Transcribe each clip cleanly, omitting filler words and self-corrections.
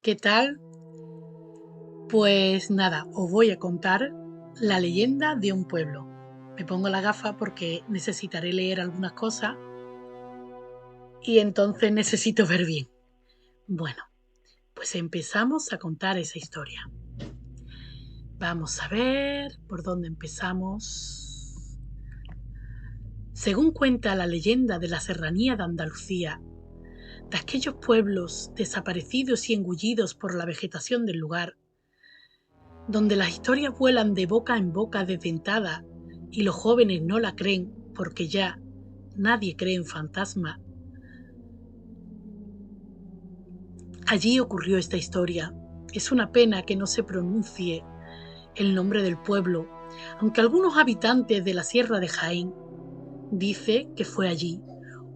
¿Qué tal? Pues nada, os voy a contar la leyenda de un pueblo. Me pongo la gafa porque necesitaré leer algunas cosas y entonces necesito ver bien. Bueno, pues empezamos a contar esa historia. Vamos a ver por dónde empezamos. Según cuenta la leyenda de la serranía de Andalucía, de aquellos pueblos desaparecidos y engullidos por la vegetación del lugar, donde las historias vuelan de boca en boca desdentada y los jóvenes no la creen porque ya nadie cree en fantasmas. Allí ocurrió esta historia. Es una pena que no se pronuncie el nombre del pueblo, aunque algunos habitantes de la Sierra de Jaén dicen que fue allí.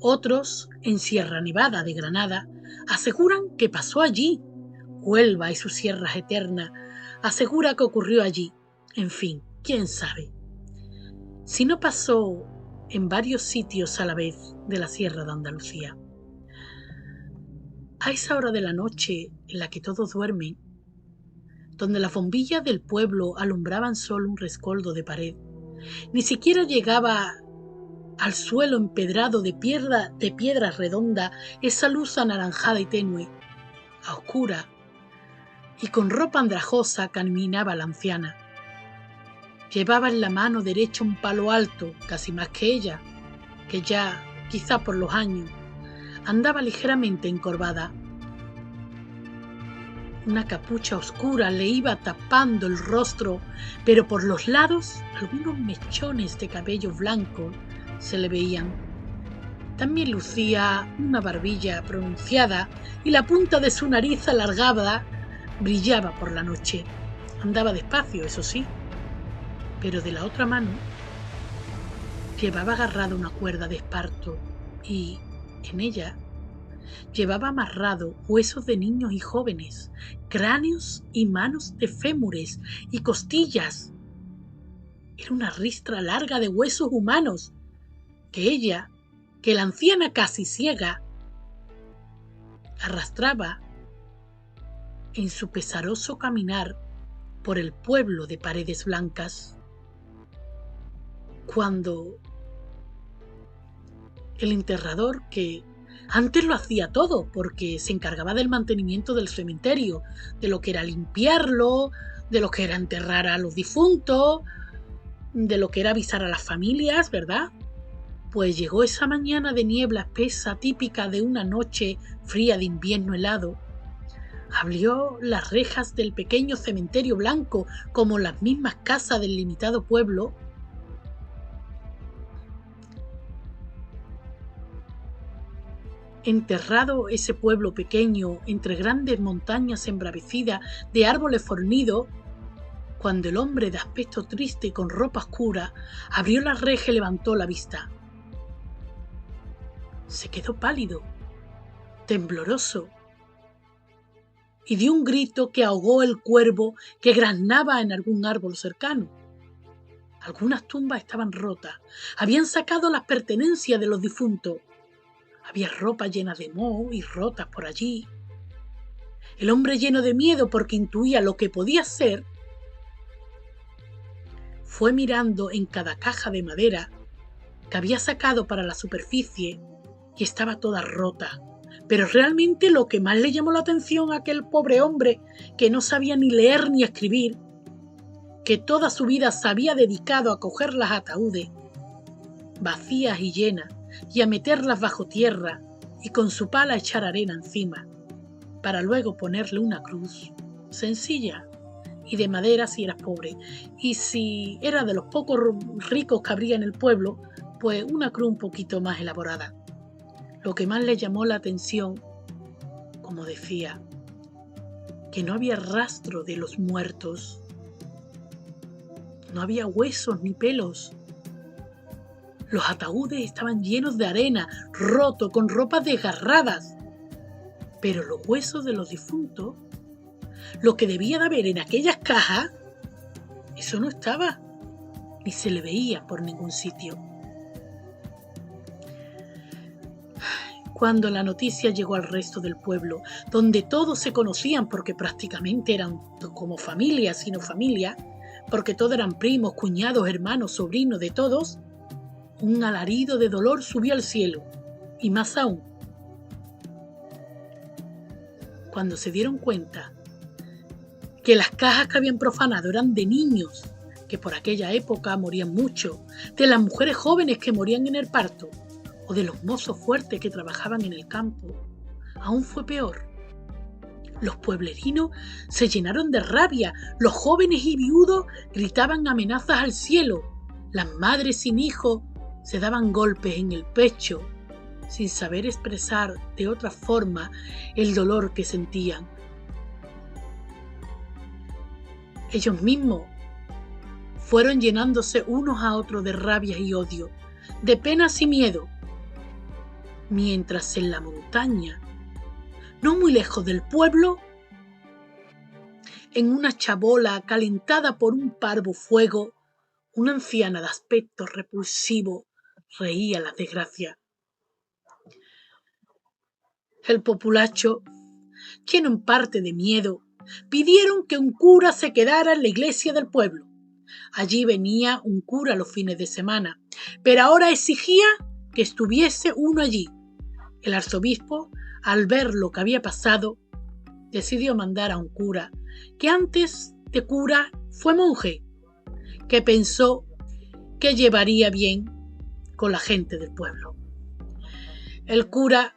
Otros, en Sierra Nevada de Granada, aseguran que pasó allí. Huelva y sus sierras eternas asegura que ocurrió allí. En fin, quién sabe. Si no pasó en varios sitios a la vez de la Sierra de Andalucía. A esa hora de la noche en la que todos duermen, donde las bombillas del pueblo alumbraban solo un rescoldo de pared, ni siquiera llegaba al suelo empedrado de piedra redonda esa luz anaranjada y tenue, a oscura, y con ropa andrajosa caminaba la anciana. Llevaba en la mano derecha un palo alto, casi más que ella, que ya, quizá por los años, andaba ligeramente encorvada. Una capucha oscura le iba tapando el rostro, pero por los lados algunos mechones de cabello blanco se le veían. También lucía una barbilla pronunciada y la punta de su nariz alargada brillaba por la noche. Andaba despacio, eso sí, pero de la otra mano llevaba agarrada una cuerda de esparto y, en ella, llevaba amarrado huesos de niños y jóvenes, cráneos y manos de fémures y costillas. Era una ristra larga de huesos humanos que la anciana casi ciega, arrastraba en su pesaroso caminar por el pueblo de paredes blancas. Cuando el enterrador, que antes lo hacía todo porque se encargaba del mantenimiento del cementerio, de lo que era limpiarlo, de lo que era enterrar a los difuntos, de lo que era avisar a las familias, ¿verdad? Pues llegó esa mañana de niebla espesa típica de una noche fría de invierno helado. Abrió las rejas del pequeño cementerio blanco como las mismas casas del limitado pueblo. Enterrado ese pueblo pequeño entre grandes montañas embravecidas de árboles fornidos, cuando el hombre de aspecto triste y con ropa oscura abrió la reja y levantó la vista, se quedó pálido, tembloroso, y dio un grito que ahogó el cuervo que graznaba en algún árbol cercano. Algunas tumbas estaban rotas, habían sacado las pertenencias de los difuntos. Había ropa llena de moho y rotas por allí. El hombre, lleno de miedo porque intuía lo que podía ser, fue mirando en cada caja de madera que había sacado para la superficie y estaba toda rota. Pero realmente lo que más le llamó la atención a aquel pobre hombre, que no sabía ni leer ni escribir, que toda su vida se había dedicado a coger las ataúdes vacías y llenas y a meterlas bajo tierra y con su pala echar arena encima, para luego ponerle una cruz sencilla y de madera si eras pobre, y si era de los pocos ricos que habría en el pueblo, pues una cruz un poquito más elaborada. Lo que más le llamó la atención, como decía, que no había rastro de los muertos, no había huesos ni pelos. Los ataúdes estaban llenos de arena, rotos, con ropas desgarradas. Pero los huesos de los difuntos, lo que debía de haber en aquellas cajas, eso no estaba, ni se le veía por ningún sitio. Cuando la noticia llegó al resto del pueblo, donde todos se conocían porque prácticamente eran como familia, sino familia, porque todos eran primos, cuñados, hermanos, sobrinos de todos, un alarido de dolor subió al cielo. Y más aún, cuando se dieron cuenta que las cajas que habían profanado eran de niños, que por aquella época morían mucho, de las mujeres jóvenes que morían en el parto, o de los mozos fuertes que trabajaban en el campo, aún fue peor. Los pueblerinos se llenaron de rabia, los jóvenes y viudos gritaban amenazas al cielo, las madres sin hijos se daban golpes en el pecho, sin saber expresar de otra forma el dolor que sentían. Ellos mismos fueron llenándose unos a otros de rabia y odio, de penas y miedo, mientras en la montaña, no muy lejos del pueblo, en una chabola calentada por un parvo fuego, una anciana de aspecto repulsivo reía la desgracia. El populacho, lleno en parte de miedo, pidieron que un cura se quedara en la iglesia del pueblo. Allí venía un cura los fines de semana, pero ahora exigía que estuviese uno allí. El arzobispo, al ver lo que había pasado, decidió mandar a un cura, que antes de cura fue monje, que pensó que llevaría bien con la gente del pueblo. El cura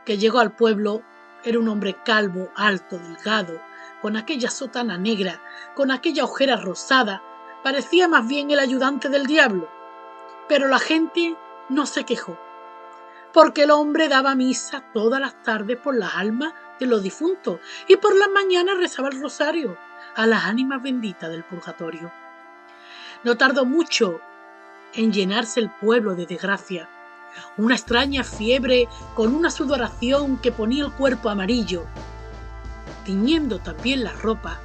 que llegó al pueblo era un hombre calvo, alto, delgado, con aquella sotana negra, con aquella ojera rosada, parecía más bien el ayudante del diablo. Pero la gente no se quejó, porque el hombre daba misa todas las tardes por las almas de los difuntos y por las mañanas rezaba el rosario a las ánimas benditas del purgatorio. No tardó mucho en llenarse el pueblo de desgracia. Una extraña fiebre con una sudoración que ponía el cuerpo amarillo, tiñendo también la ropa,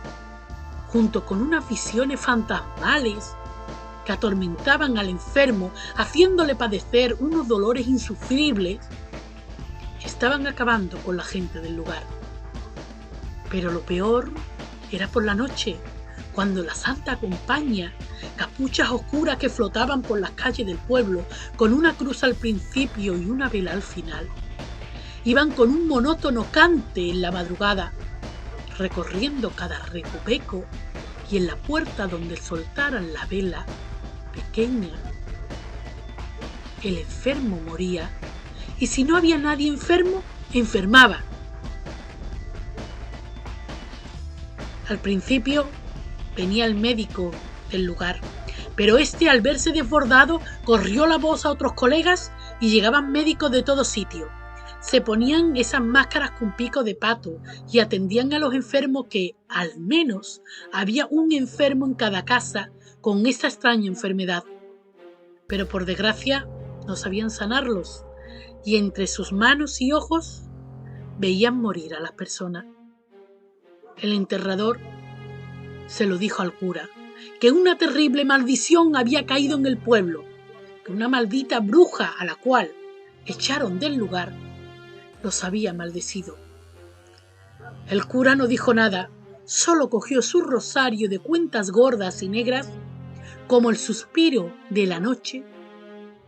junto con unas visiones fantasmales que atormentaban al enfermo, haciéndole padecer unos dolores insufribles, estaban acabando con la gente del lugar. Pero lo peor era por la noche, cuando la Santa Compañía, capuchas oscuras que flotaban por las calles del pueblo, con una cruz al principio y una vela al final, iban con un monótono cante en la madrugada, recorriendo cada recoveco, y en la puerta donde soltaran la vela pequeña, el enfermo moría, y si no había nadie enfermo, enfermaba. Al principio venía el médico del lugar, pero este, al verse desbordado, corrió la voz a otros colegas y llegaban médicos de todo sitio. Se ponían esas máscaras con pico de pato y atendían a los enfermos, que al menos había un enfermo en cada casa con esta extraña enfermedad. Pero por desgracia no sabían sanarlos, y entre sus manos y ojos veían morir a las personas. El enterrador se lo dijo al cura, que una terrible maldición había caído en el pueblo, que una maldita bruja a la cual echaron del lugar los había maldecido. El cura no dijo nada, solo cogió su rosario de cuentas gordas y negras, como el suspiro de la noche,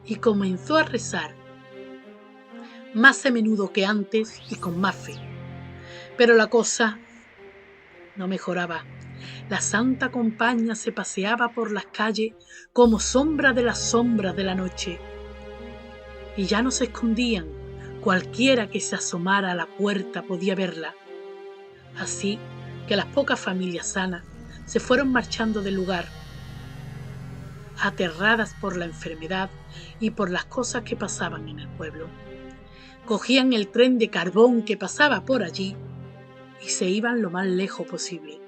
y comenzó a rezar, más a menudo que antes y con más fe. Pero la cosa no mejoraba. La Santa Compañía se paseaba por las calles como sombra de las sombras de la noche, y ya no se escondían. Cualquiera que se asomara a la puerta podía verla. Así que las pocas familias sanas se fueron marchando del lugar, aterradas por la enfermedad y por las cosas que pasaban en el pueblo. Cogían el tren de carbón que pasaba por allí y se iban lo más lejos posible.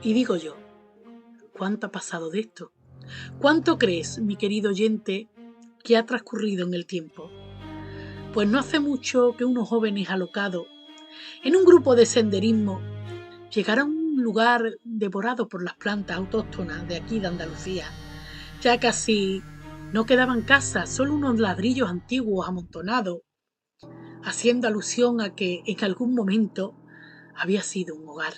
Y digo yo, ¿cuánto ha pasado de esto? ¿Cuánto crees, mi querido oyente, que ha transcurrido en el tiempo? Pues no hace mucho que unos jóvenes alocados, en un grupo de senderismo, llegaron a un lugar devorado por las plantas autóctonas de aquí de Andalucía, ya casi No quedaban casas, solo unos ladrillos antiguos amontonados, haciendo alusión a que en algún momento había sido un hogar.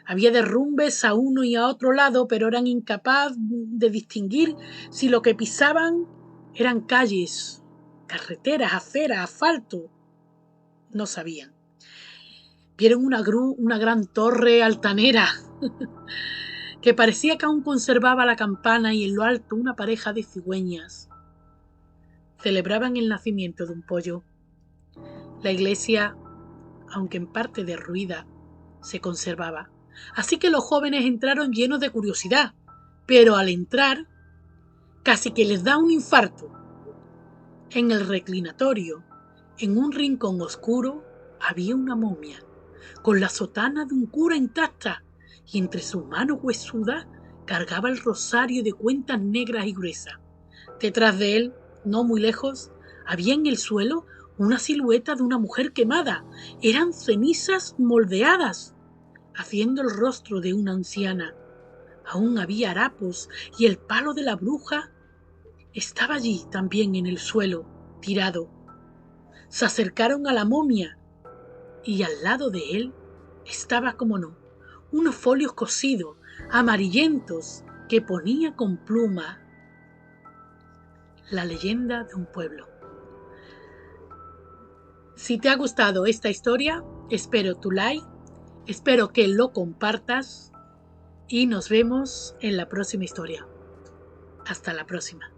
Había derrumbes a uno y a otro lado, pero eran incapaces de distinguir si lo que pisaban eran calles, carreteras, aceras, asfalto. No sabían. Vieron una gran torre altanera que parecía que aún conservaba la campana, y en lo alto una pareja de cigüeñas celebraban el nacimiento de un pollo. La iglesia, aunque en parte derruida, se conservaba. Así que los jóvenes entraron llenos de curiosidad, pero al entrar casi que les da un infarto. En el reclinatorio, en un rincón oscuro, había una momia, con la sotana de un cura intacta, y entre sus manos huesudas cargaba el rosario de cuentas negras y gruesas. Detrás de él, no muy lejos, había en el suelo una silueta de una mujer quemada. Eran cenizas moldeadas, haciendo el rostro de una anciana. Aún había harapos, y el palo de la bruja estaba allí también en el suelo, tirado. Se acercaron a la momia, y al lado de él estaba, como no, unos folios cosidos, amarillentos, que ponía con pluma la leyenda de un pueblo. Si te ha gustado esta historia, espero tu like, espero que lo compartas y nos vemos en la próxima historia. Hasta la próxima.